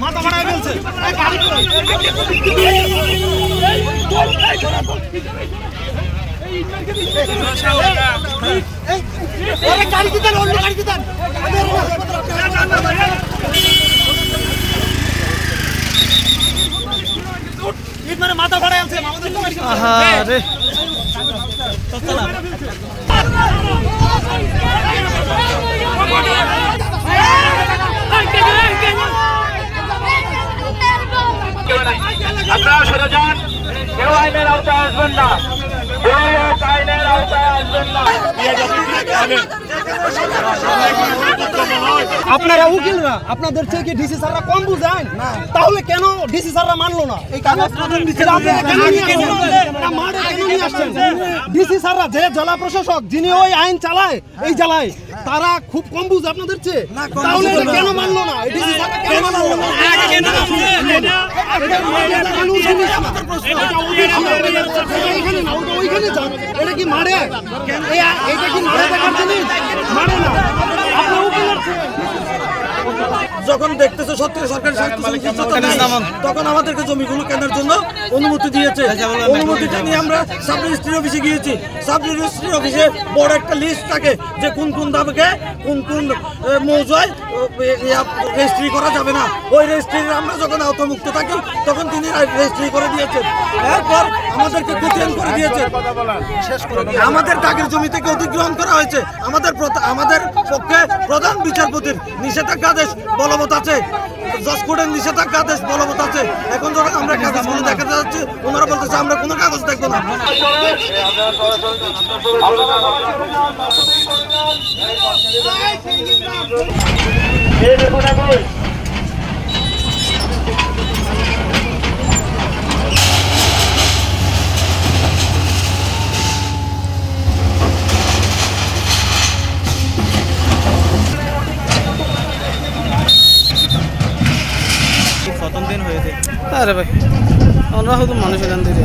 মাথা বাড়ায় ফেলছে মাথা বাড়ায় আছে আপনারা সরে যান, কেউ আইনের আওতায় আসবেন না, আইনের আওতায় আসবেন না। আপনারা উকিলরা আপনাদের থেকে ডিসি স্যাররা কম বুঝেন, তাহলে কেন ডিসি স্যাররা মানলো না এই কাগজ? ডিসি স্যাররা যে জেলা প্রশাসক যিনি ওই আইন চালায় এই জেলায়, তারা খুব কম বুঝে আপনাদের চেয়ে, তাহলে কেন মানলো না? ডিসি স্যাররা কেন মানলো না? এটা কি মারে? এটা কি মারে দেখার জিনিস? মারে না। যখন দেখতেছে সত্যি সরকারি তখন আমাদেরকে জমিগুলো কেনার জন্য অনুমতি দিয়েছে। অনুমতিটা নিয়ে আমরা সাব রেজিস্ট্রি অফিসে গিয়েছি। সাব রেজিস্ট্রি অফিসে বড় একটা লিস্ট থাকে যে কোন কোন দামকে কোন কোন মৌজায় রেজিস্ট্রি করা যাবে না। ওই রেজিস্ট্রির আমরা যখন আওতামুক্ত থাকি তখন তিনি রেজিস্ট্রি করে দিয়েছেন। এরপর আমাদেরকে কুটিয়ান করে দিয়েছে। আমাদের দাগের জমি থেকে অধিগ্রহণ করা হয়েছে। আমাদের পক্ষে প্রধান বিচারপতির নিষেধাজ্ঞা আদেশ বলবৎ আছে, জজ কোর্টের নিষেধাজ্ঞা আদেশ বলবৎ আছে। এখন যখন আমরা কাগজগুলো দেখাতে যাচ্ছি, ওনারা বলতেছে আমরা কোনো কাগজ দেখবো না। প্রথম দিন হয়েছে আরে ভাই আমরা হয়তো মানুষ এখান থেকে